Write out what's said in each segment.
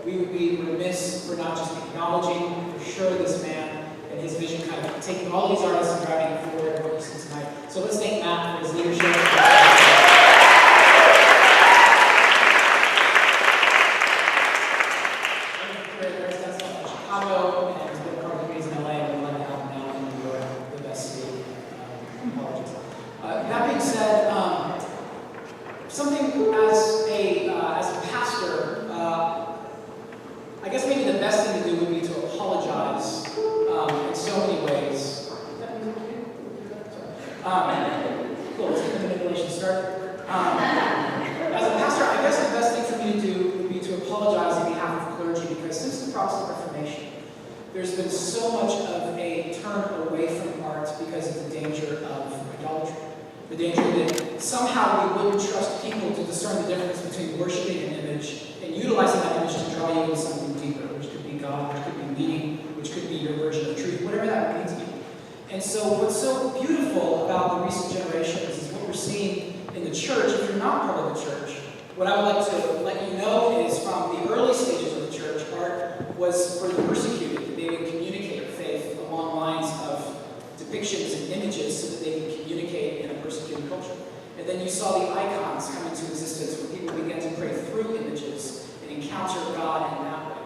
we would be remiss for not just acknowledging for sure this man and his vision, kind of taking all these artists and driving it forward and what you see tonight. So let's thank Matt for his leadership. Chicago, and he's been part of the communities in LA, and we'd like to have him now in New York, the best city. Apologies. That being said, something as a pastor, I guess maybe the best thing to do would be to apologize in so many ways. Cool, let's get the manipulation started. As a pastor, I guess the best thing for me to do would be to apologize on behalf of clergy, because since the Protestant Reformation, there's been so much of a turn away from art because of the danger of idolatry. The danger that somehow we wouldn't trust people to discern the difference between worshiping an image and utilizing that image to draw you into something deeper, which could be God, which could be meaning, which could be your version of truth, whatever that means to you. And so what's so beautiful about the recent generations is what we're seeing in the church. If you're not part of the church, what I would like to let you know is from the early stages of the church, art was for the persecuted. They would communicate faith along lines of depictions and images so that they can communicate in a persecuted culture. And then you saw the icons come into existence where people began to pray through images and encounter God in that way.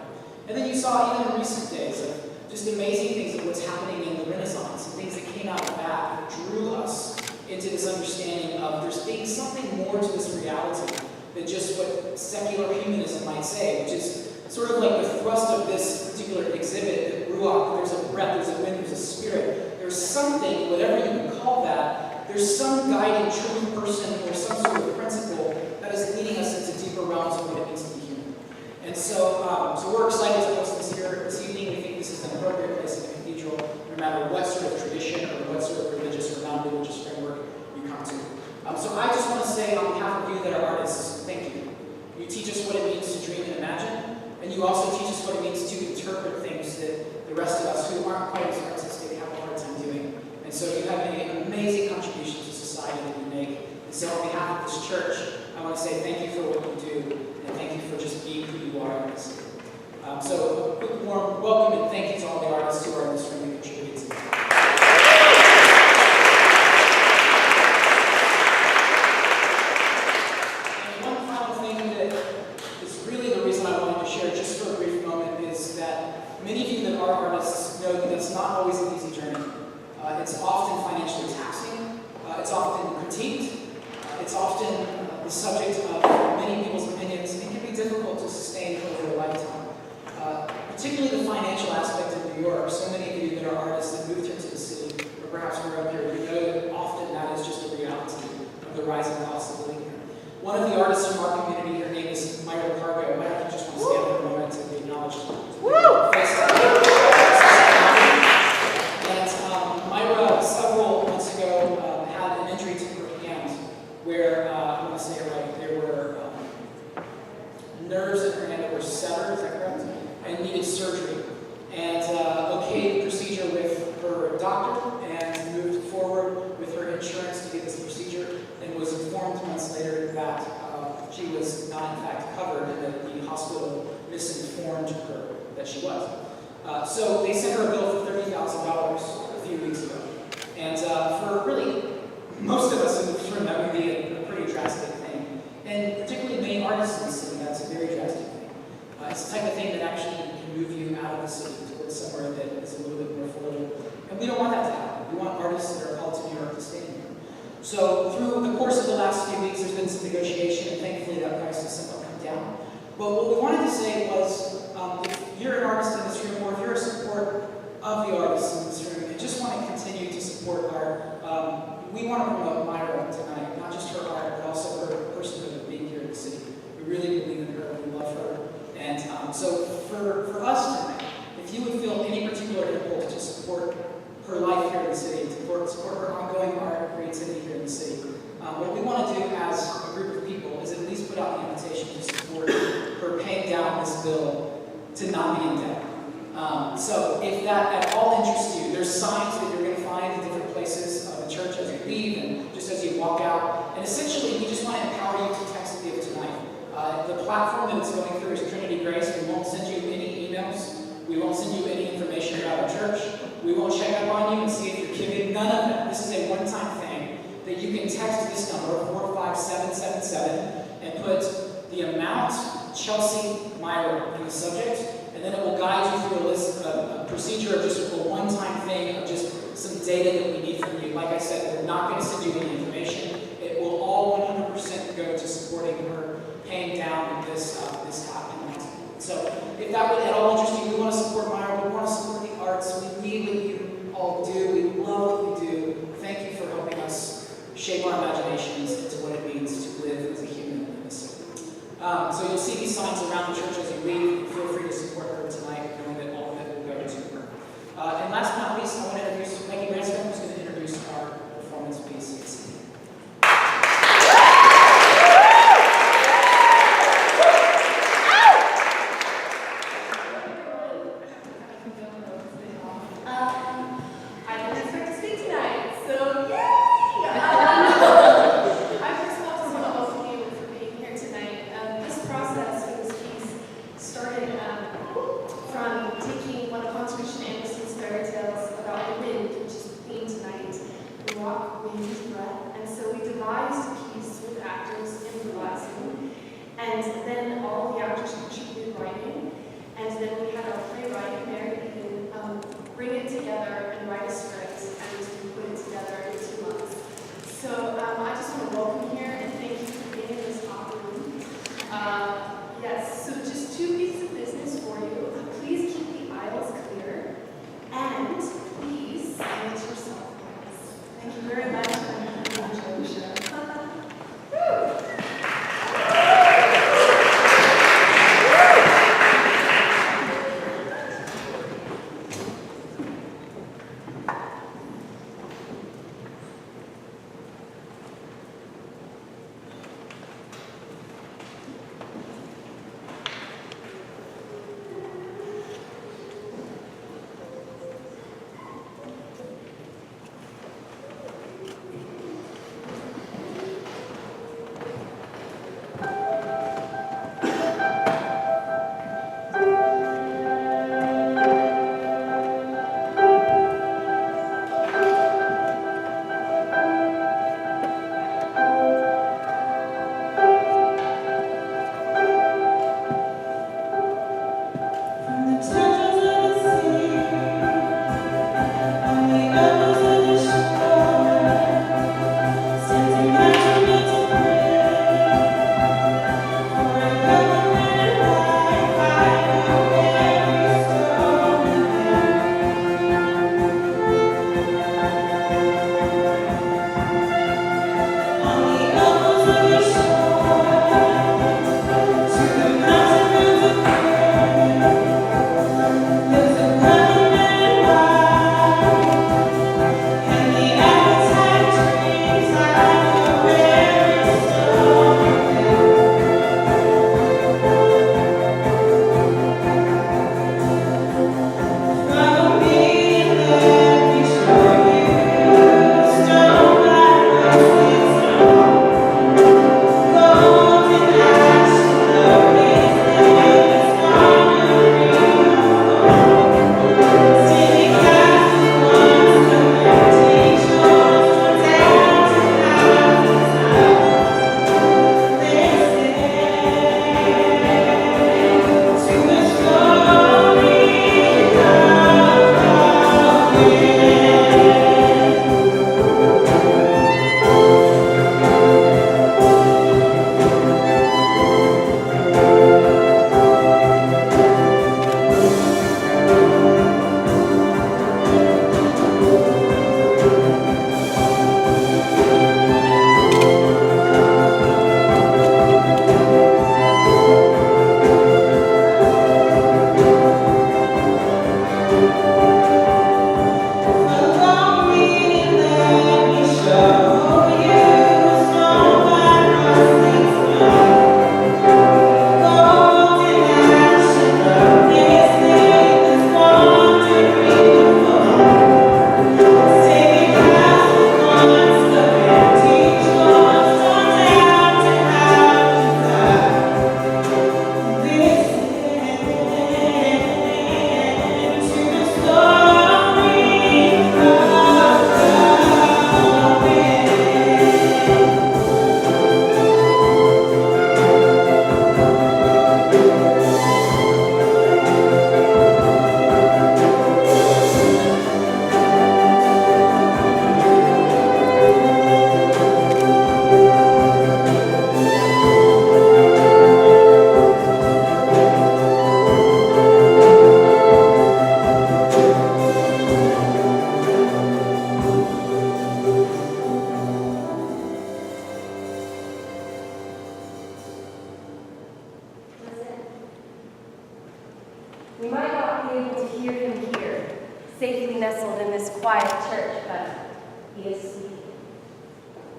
And then you saw even in recent days of just amazing things of what's happening in the Renaissance and things that came out of that drew us into this understanding of there's being something more to this reality than just what secular humanism might say, which is sort of like the thrust of this particular exhibit, the ruach. There's a breath, there's a wind, there's a spirit. There's something, whatever you can call that, there's some guiding truth person or some sort of principle that is leading us into deeper realms of what it means to be human. And so we're excited to host this here this evening. We think this is an appropriate place in the cathedral, no matter what sort of tradition or what sort of religious or non-religious framework you come to. So I just want to say on behalf of you that are artists, thank you. You teach us what it means to dream and imagine, and you also teach us what it means to interpret things that the rest of us who aren't quite as artistic have a hard time doing. And so you have made an amazing contribution to society that you make. And so on behalf of this church, I want to say thank you for what you do, and thank you for just being who you are in this city. So a quick warm welcome and thank you to all the artists who are in this room and contributed to that. And one final thing that is really the reason I wanted to share just for a brief moment is that many of you that are artists know that it's not always an easy journey. It's often financially taxing, it's often critiqued, it's often the subject of many people's opinions, and it can be difficult to sustain over a lifetime. Particularly the financial aspect of New York. So many of you that are artists that moved here to the city, or perhaps grew up here, you know that often that is just a reality of the rising cost of living here. One of the artists from our community, her name is Michaela. I just want to stand for a moment to be acknowledged. Several months ago had an injury to her hand where, I'm going to say it right, there were nerves in her hand that were severed, is that correct? And needed surgery. And okayed the procedure with her doctor and moved forward with her insurance to get this procedure and was informed months later that she was not in fact covered and that the hospital misinformed her that she was. So they sent her a bill for $30,000 a few weeks ago. And for really most of us in this room, that would be a pretty drastic thing. And particularly many artists in the city, that's a very drastic thing. It's the type of thing that actually can move you out of the city towards somewhere that is a little bit more affordable. And we don't want that to happen. We want artists that are called to New York to stay here. So through the course of the last few weeks, there's been some negotiation, and thankfully that price has somewhat come down. But what we wanted to say was, if you're an artist in this room, or if you're a support of the artists in this room, and just want to continue to support art, we want to promote Myra tonight, not just her art, but also her personhood of being here in the city. We really believe in her, we love her. And so for us tonight, if you would feel any particular impulse to support her life here in the city, to support her ongoing art and creativity here in the city, what we want to do as a group of people is at least put out the invitation to support her paying down this bill to not be in debt. So if that at all interests you, there's signs that you're going to find in different places of the church as you leave and just as you walk out. And essentially, we just want to empower you to text and give tonight. The platform that it's going through is Trinity Grace. We won't We won't send you any information about our church. We won't check up on you and see if you're giving. None of that. This is a one-time thing that you can text this number, 45777, and put the amount, Chelsea Myra, in the subject, and then it will guide you through a procedure of just a one-time thing of just some data that we need from you. Like I said, we're not going to send you any information. It will all 100% go to supporting her, paying down this amount. So if that would at all interest you, we want to support Myra, we want to support the arts, we need what you all do, we love what you do. Thank you for helping us shape our imaginations into what it means to live as a human in this city. So you'll see these signs around the church as you leave. Feel free to support her tonight, knowing that all of it will go to her. And last but not least, I want church, but he is seated.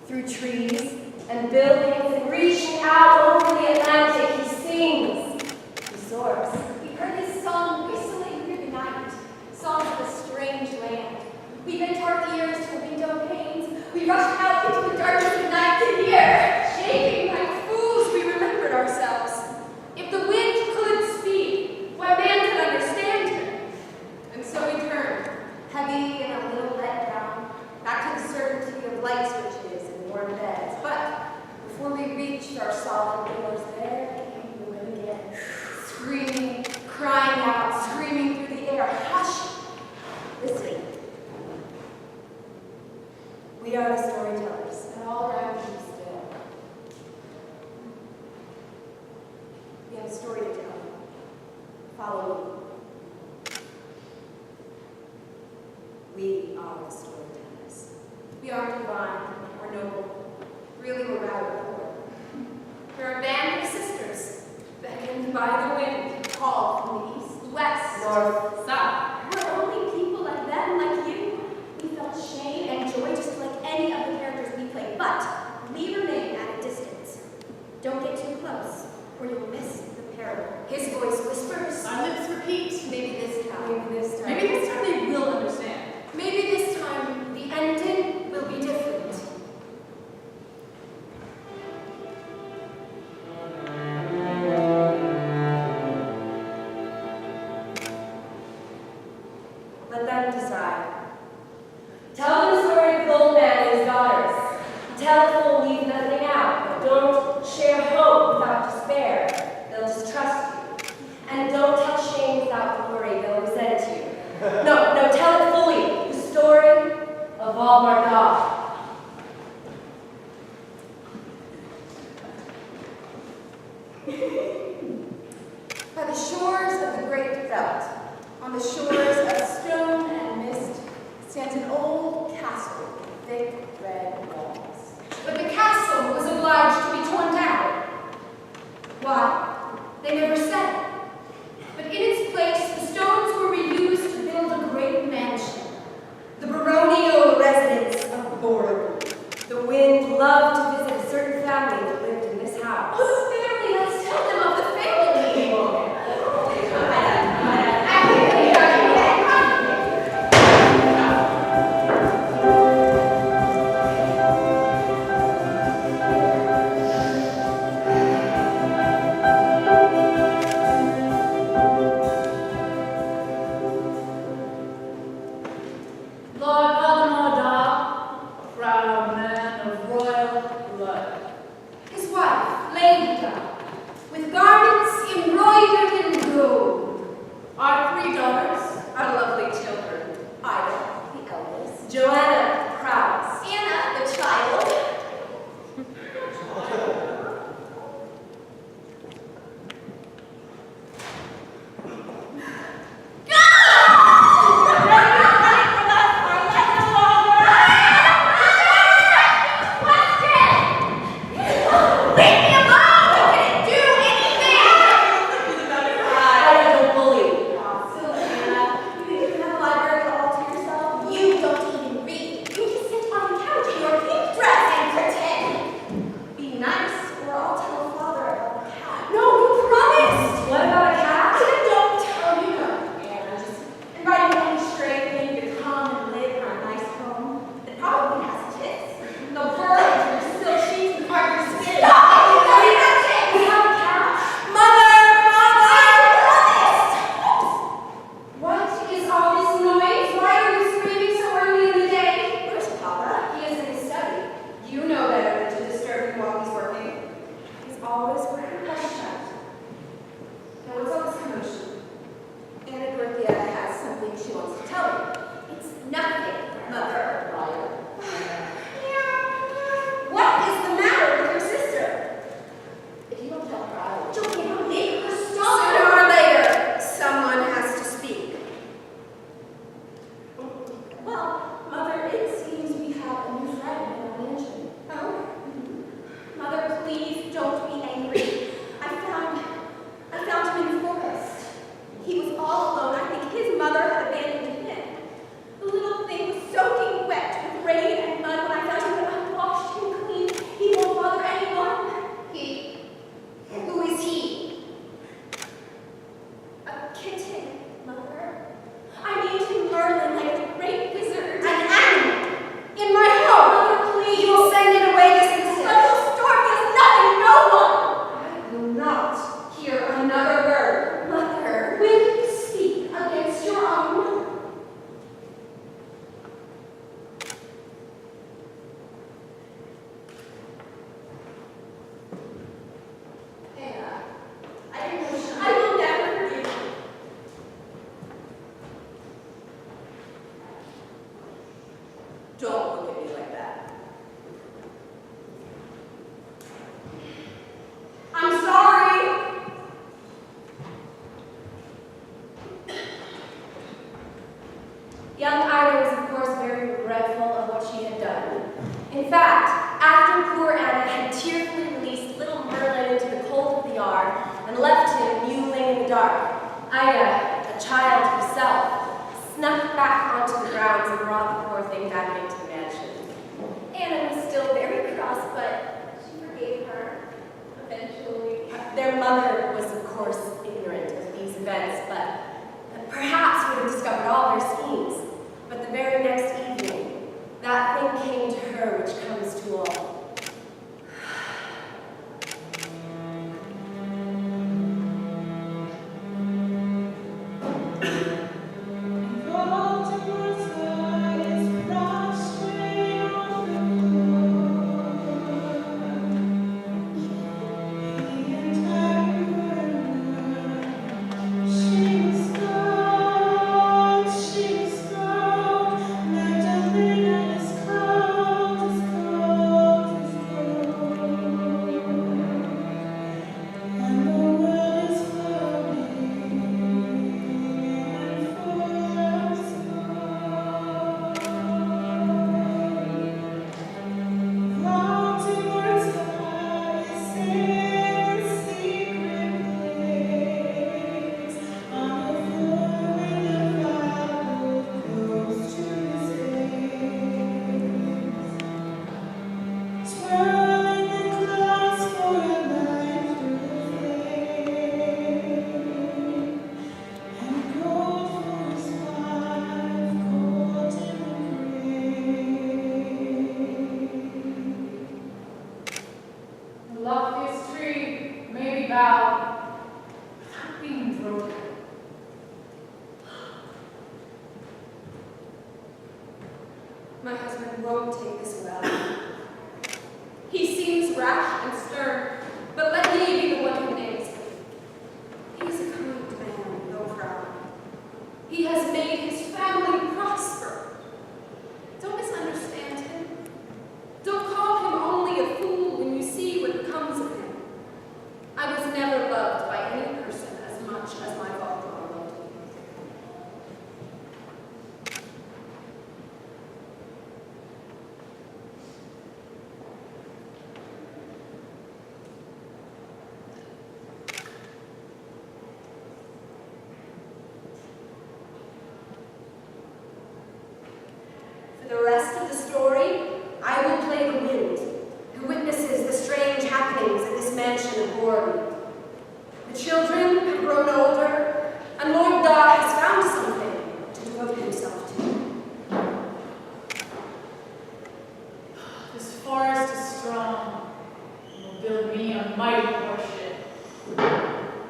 Through trees and buildings and reaching out over the Atlantic, he sings, he soars. We heard his song whistling through the night, songs of a strange land. We bent our ears to window panes. We rushed out into the darkness of night to hear. Shaking like fools, we remembered ourselves. If the wind could speak, why man could understand him? And so we turned, heavy and a little let down, back to the certainty of light switches and warm beds. But before we reached our solid doors, there came the wind again, screaming, crying out, screaming through the air. Hush! Listen. We are the storytellers, and all around you still. We have a story to tell. Follow me. We are the storytellers. We aren't divine or noble. Really, we're rather poor. We're a band of sisters, beckoned by the wind, called from the east, the west, North, south. We're only people like them, like you. We felt shame and joy just like any of the characters we played, but we remain at a distance. Don't get too close, or you'll miss the parable. His voice whispers. Silence repeat. Maybe this time. maybe this time. Maybe this time they will understand. Maybe this time the ending will be different. Let them decide. Tell them the story of the old man and his daughters. Tell the fool, leave nothing out, but don't share hope without despair. They'll distrust you. And don't tell shame without glory. They'll resent you. No, tell it fully. The story of all our God. By the shores of the great veldt, on the shores of stone and mist, stands an old castle with thick red walls. But the castle was obliged to be torn down. Why? They never said. But in its place, the stones were reused to build a great mansion, the baronial residence of Borg. The wind loved to visit a certain family that lived in this house. Oh, the family! Let's tell them of the family! Don't look at me like that. I'm sorry! Young Ida was, of course, very regretful of what she had done. In fact, after poor Anna had tearfully released little Merlin into the cold of the yard and left him mewling in the dark, Ida, a child herself, snuck back onto the grounds and brought the poor thing back into the mansion. Anna was still very cross, but she forgave her eventually. Their mother was, of course, ignorant of these events, but perhaps would have discovered all their schemes. But the very next evening, that thing came to her which comes to all. My husband won't take this well. He seems rash and stern, but let me be the one who names him. He's a kind man, though proud. He has made his family prosper. Don't misunderstand him. Don't call him only a fool when you see what comes of him. I was never loved by any person as much as my father loved me. For the rest of the story, I will play the wind, who witnesses the strange happenings at this mansion of Morton. The children have grown older, and Lord Daw has found something to devote himself to. This forest is strong. It will build me a mighty warship.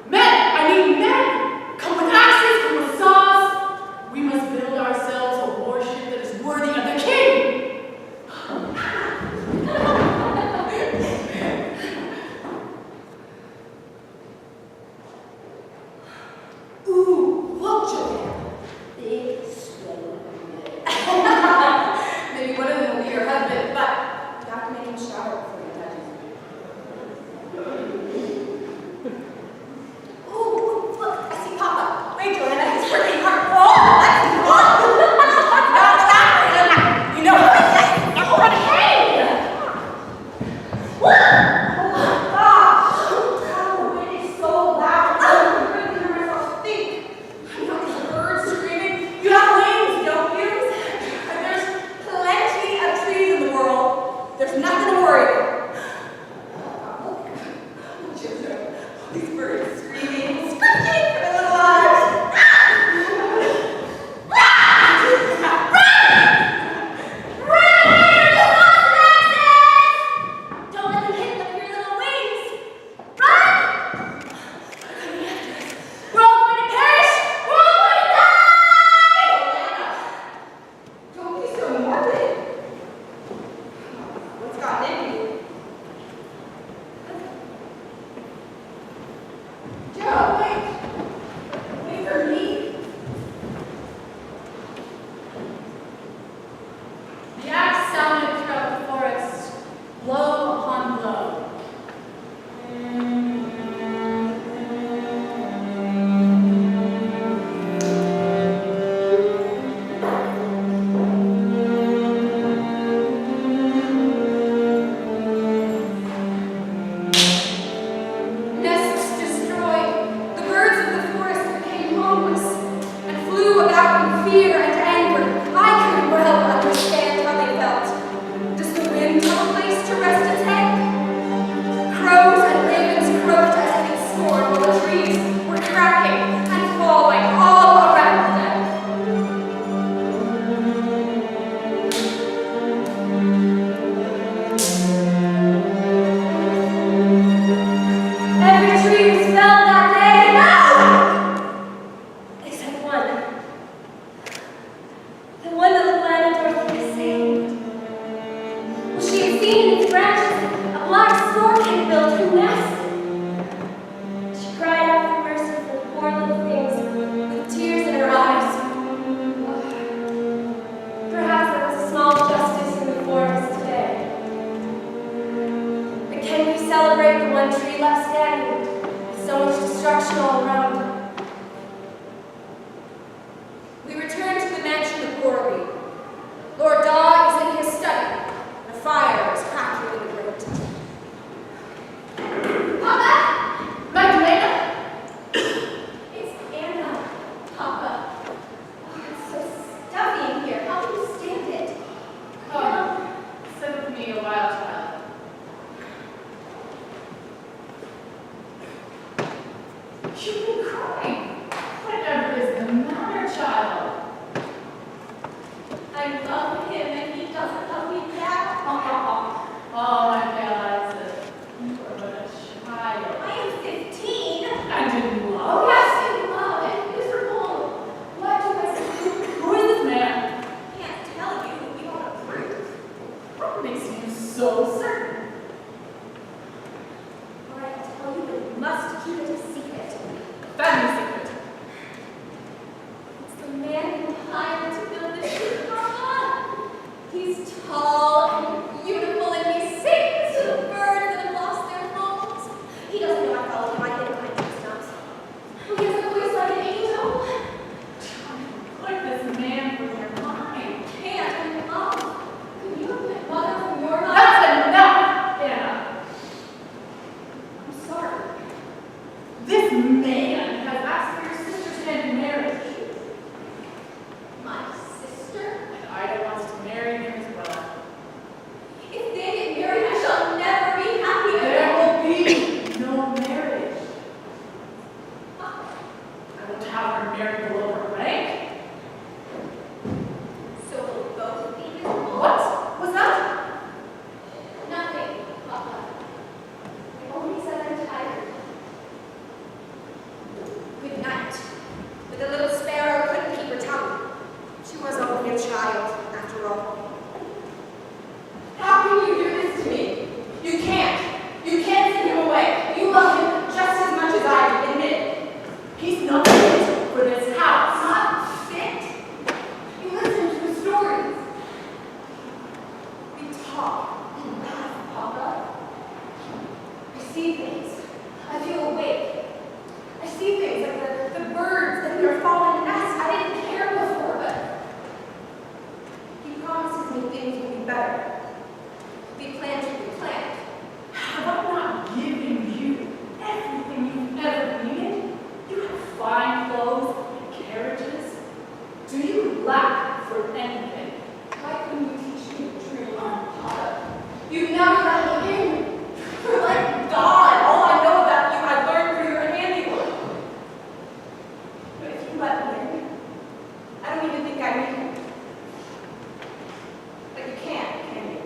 Men! I need men! Come with axes, come with saws! We must build ourselves a warship that is worthy of the king! Ooh, look, Joanne. Big, slow men. Maybe one of them will be your husband, but You have to make him shower before you touch him. be left standing with so much destruction all around. We return to the mansion of Gorby. Lord Daw is in his study. A fire is crackling in the grate. Papa! Magdalena? It's Anna. Papa. Oh, it's so stuffy in here. How can you stand it? Come, sit with me a while, child. You've been crying. Whatever is the matter, child? I love him and he doesn't love me back. Oh, Michaela, you are but a child. I am 15. And in Oh, love? yes, in love and miserable. What do I say? Who is this man? I can't tell you. You want to prove. What makes you so certain? All right, I'll tell you, but you must keep it a secret. Family secret. It's the man who hired to build the ship, Papa. He's tall and beautiful, and he sings to the birds that have lost their homes. He doesn't know I followed him. I did behind his nose. Oh, he has a voice like an angel. Put this man from your mind. Can't I'm in love. Could you have my mother from your mind? That's enough, Anna. I'm sorry. This man has asked for your sister's hand in marriage. My sister? And Ida wants to marry him as well. If they get married, I shall never be happy There again. will be no marriage. I won't have her married below her rank. So we'll both be miserable. What was that? Nothing, Papa. I only said I'm tired. Good night. But the little sparrow couldn't keep her tongue. She was only a child, after all. How can you do this to me? You can't. You can't send him away. You love him just as much as I do. Admit it. He's not fit for this house. Not fit. You listen to the stories. We talk and laugh, Papa. I see things. I feel awake. I see things like the birds in their fallen nests. I didn't care before, but he promises me things will be better. We planned to be planned. Have I not given you everything you've ever needed? You have fine clothes and carriages. Do you lack for anything? Why couldn't you teach me the true love, Papa? You never let me in. You're like God. All I know about you, I learned through your handiwork. But if you let me in, I don't even think I need you. But you can't, can you?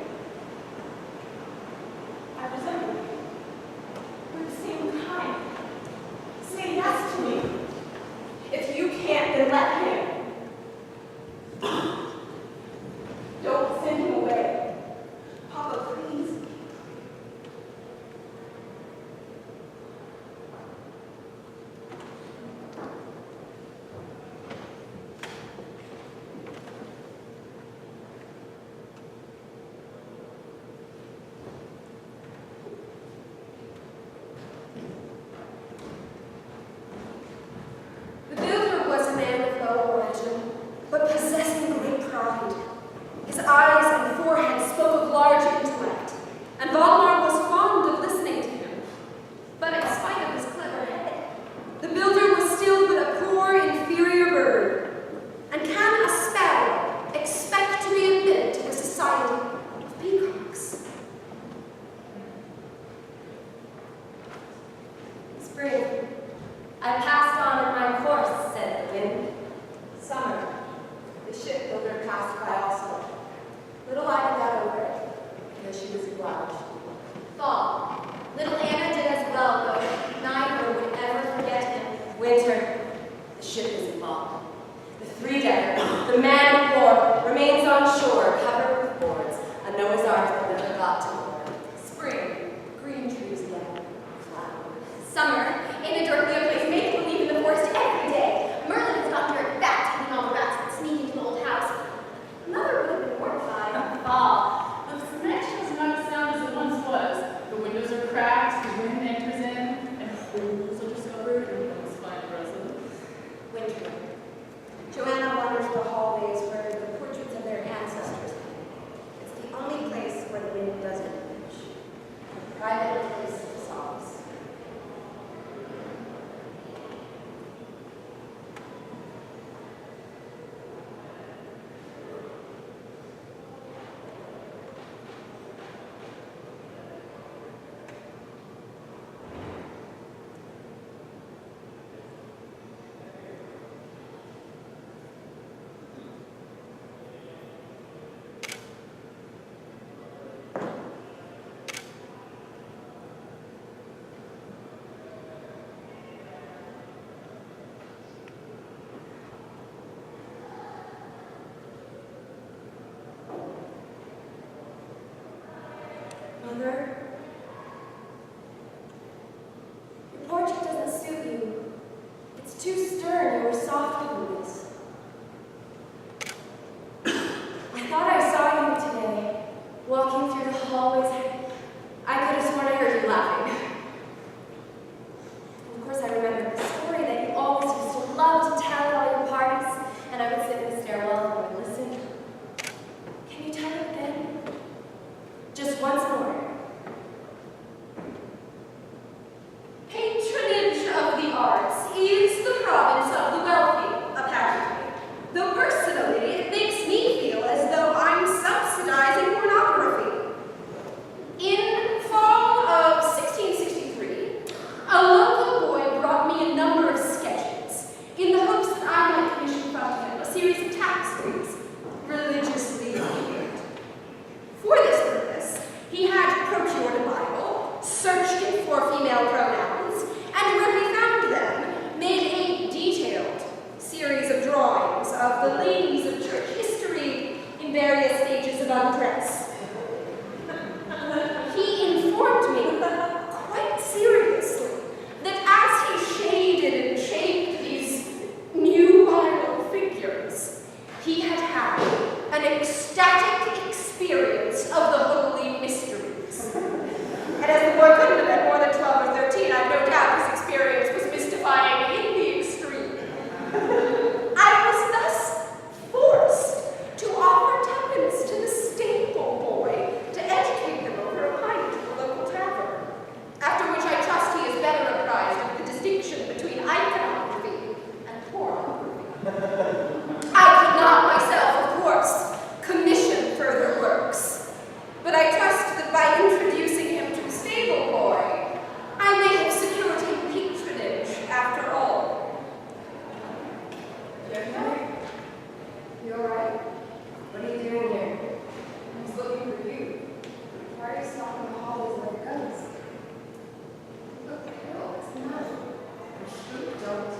Mother, your portrait doesn't suit you. It's too stern. You were softer than this. I thought I saw you today, walking through the hallways. I could have sworn I heard you laughing. Of course, I remembered the story that you always used to love to tell at all your parties, and I would sit in the stairwell and I would listen. Can you tell it again? Just once more. Patronage of the arts is the province of the wealthy, apparently. Though personally, it makes me feel as though I'm subsidizing pornography. In fall of 1663, a local boy brought me a number of sketches in the hopes that I might commission from him a series of tapestries, religiously themed. For this purpose, he had procured a Bible, searched it for female pronouns, and where he found them, made a detailed series of drawings of the ladies of church history in various stages of undress. He informed me, quite seriously, that as he shaded and shaped these nubile figures, he had had an ecstatic experience of the holy mysteries. And as the boy couldn't have been more than 12 or 13, I have no doubt his experience was mystifying in the extreme. I was thus forced to offer tuppence to the stable boy to educate him over a pint at the local tavern, after which I trust he is better apprised of the distinction between iconography and pornography. I could not myself, of course, commission further works, but I trust that by introducing him to a stable boy, I may have secured him patronage after all. You alright? What are you doing here? He's looking for you. Why are you stopping the hallways like guns? Look, no, it's not. Don't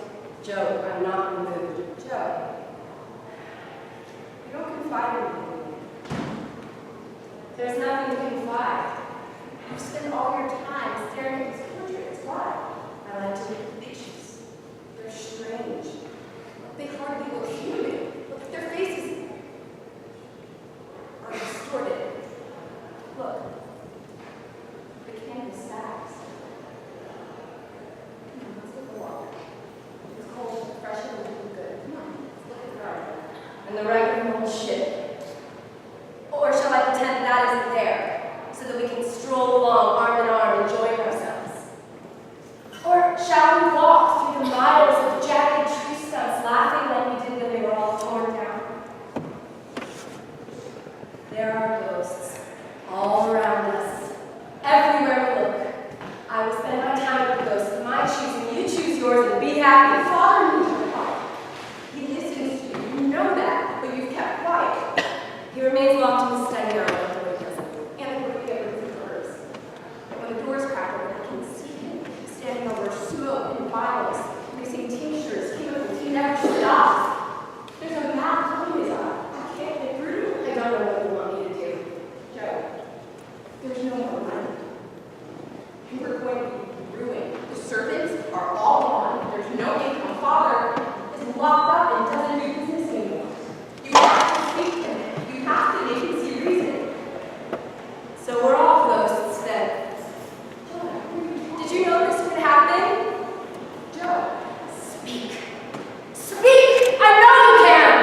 joke. I'm not in the mood. Joe. You don't confide in me. There's nothing to confide. You spend all your time staring at these portraits. Why? I like to look at the pictures. They're strange. They hardly look human. Look at their faces. Are distorted. Look. The canvas sags. Let's look at the wall. It's cold, fresh, and looking good. Come on, let's look at the garden. And the regular old shit. Or shall I pretend that isn't there, so that we can stroll along arm in arm, enjoying ourselves? Or shall we walk through the miles of jagged tree stumps, laughing like we did when they were all torn down? There are ghosts all around us, everywhere we look. I will spend my time with the ghosts of my choosing. You choose yours and be happy. Father knew your heart. He listens to you. You know that, but you've kept quiet. He remains locked in his study hour until he doesn't. And the get rid of the doors. When the doors crack open, I can see him standing over smoke and violence, mixing tinctures, chemicals. He never stops. There's a mad look in his eye. I can't get through. I don't know what you want me to do. Joe, there's no more money. And we're going to be ruined. The servants are all gone. There's no income. Father is locked up and doesn't do business anymore. You have to speak to him. You have to make him see reason. So we're all ghosts then. Did you know this would happen? Joe, speak. Speak! I know you can!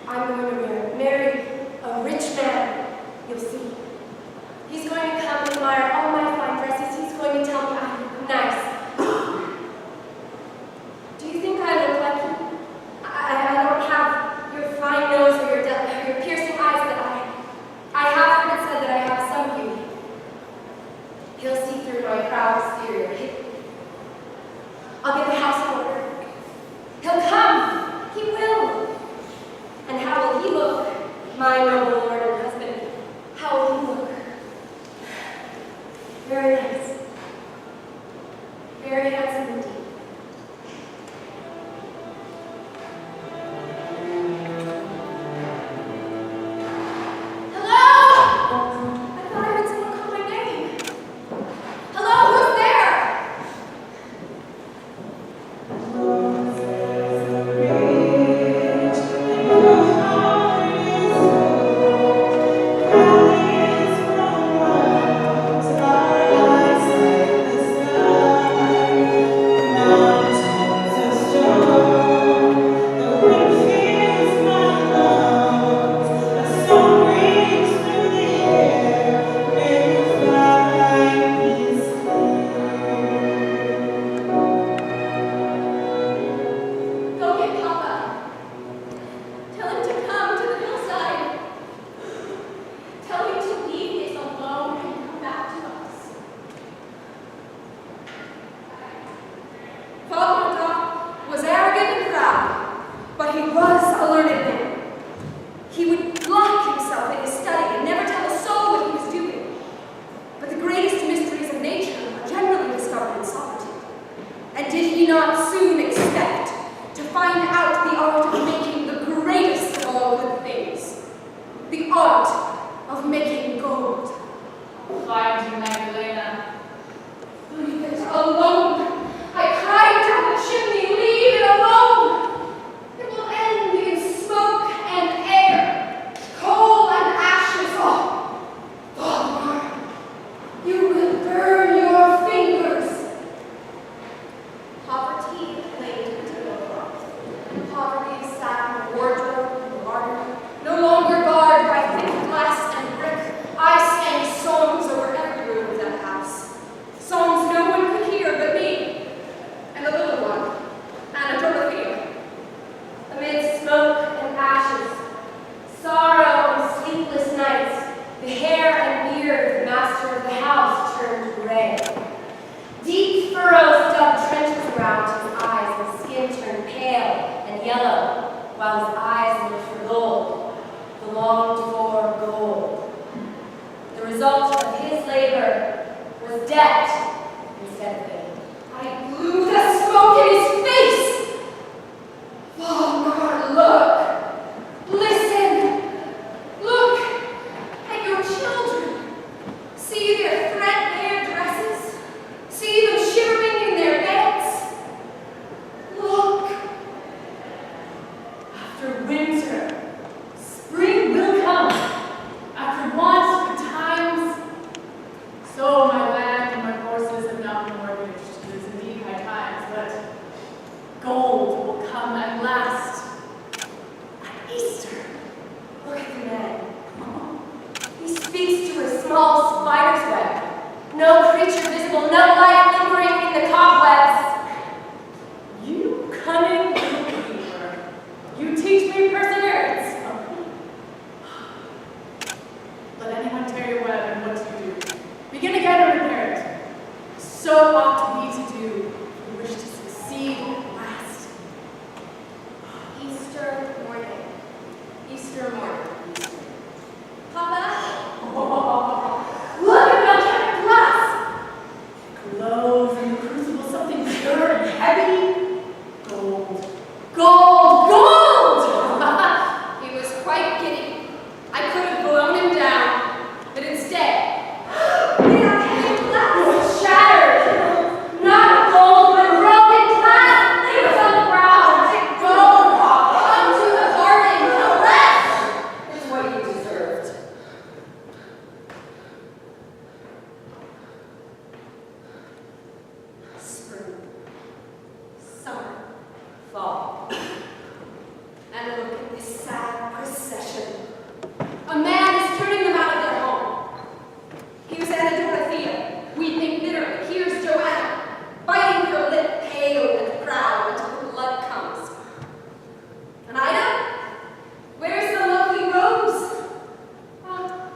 I'm going to marry a rich man. You'll see. He's going to come and admire all my fine dresses. He's going to tell me I look nice. Do you think I look like you? I don't have your fine nose or your piercing eyes, but I have heard it said that I have some beauty. He'll see through my proud exterior. I'll get the house in order. He'll come. He will. And how will he look, my noble lord and husband? How will he look? And poverty sat in the wardrobe and the larder, no longer barred by thick glass and brick. I sang songs over every room of that house. Songs no one could hear but me, and the little one, Anna Dorothea. Amid smoke and ashes, sorrow and sleepless nights, the hair and beard of the master of the house turned gray. Deep furrows dug trenches around his eyes, and skin turned pale and yellow, while his eyes looked for gold, the longed-for gold. The result of his labor was debt instead of gain. I blew the smoke in his face. Oh, God, look. Listen. Look at your children. See their threadbare dresses. See them shivering in their beds. Look. After winter, spring will come. After want for times, so my land and my horses have not been mortgaged. It is indeed high times, but gold will come at last. At Easter. Look at the man. He speaks to a small spider's web. No creature visible, no life lingering in the cobwebs. You cunning little keeper, you teach me perseverance. Let anyone tear your web, and what do you do? Begin again and repair it. So ought we to do if we wish to succeed at last. Easter morning. Easter morning. Papa? Look at volcanic glass. Glows in the crucible something pure and heavy. Gold. Gold, gold! He was quite giddy. I could have blown him down, but instead, It was shattered. Not gold, but broken glass. It was on the ground. gold, come to the garden, the rest. It's what you deserved. Spring, summer, Fall. and look at this sad procession. A man is turning them out of their home. Here's Anna Dorothea, weeping bitterly. Here's Joanna, biting her lip, pale and proud until the blood comes. And Ida? Where's the lovely Rose? Ah,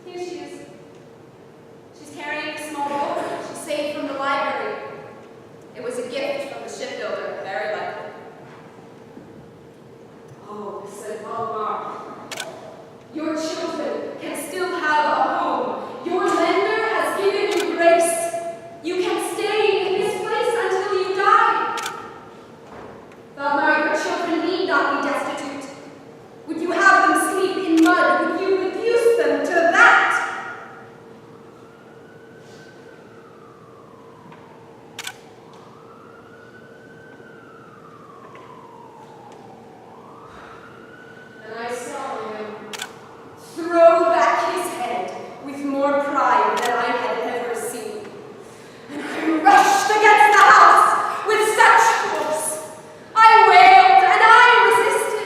here she is. She's carrying a small book she saved from the library. It was a gift from the shipbuilder, very likely. Oh, said Waldemar, your children can still have a home. Your lender has given you grace. You can stay in this place until you die. Waldemar, your children need not be destitute. Would you have them sleep in mud? Would you reduce them to that? And I saw him throw back his head with more pride than I had ever seen. And I rushed against the house with such force. I wailed and I resisted.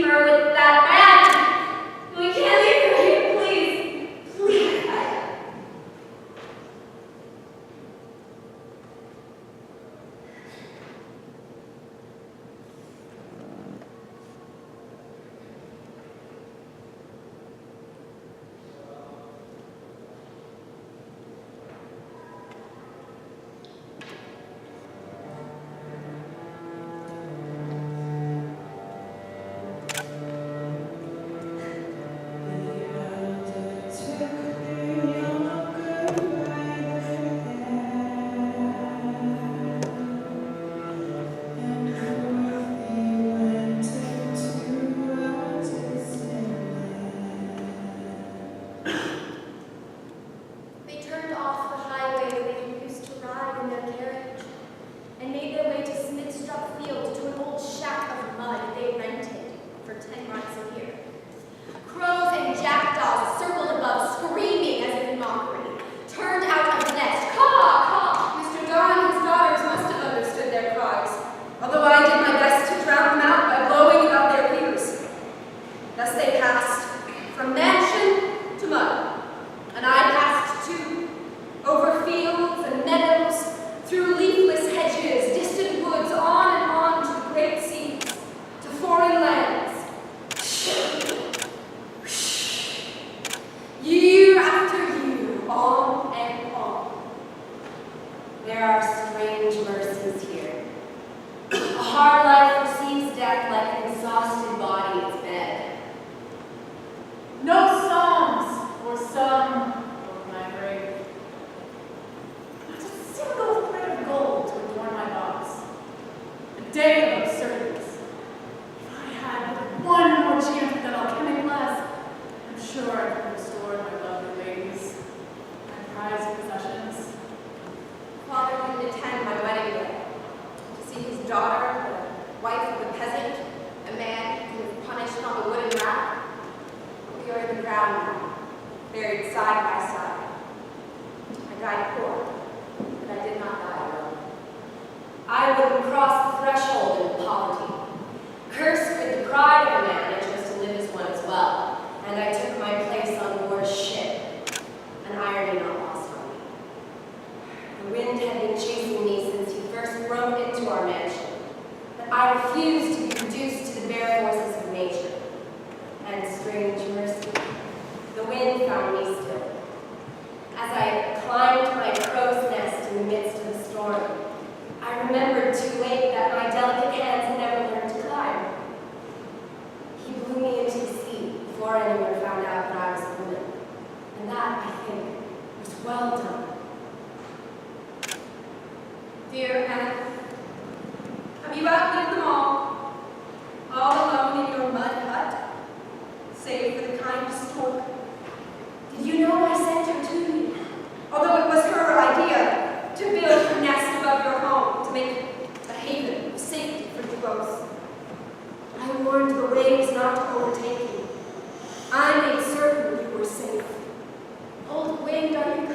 her with that man. We can't leave her here, please. Please. Old wind, are you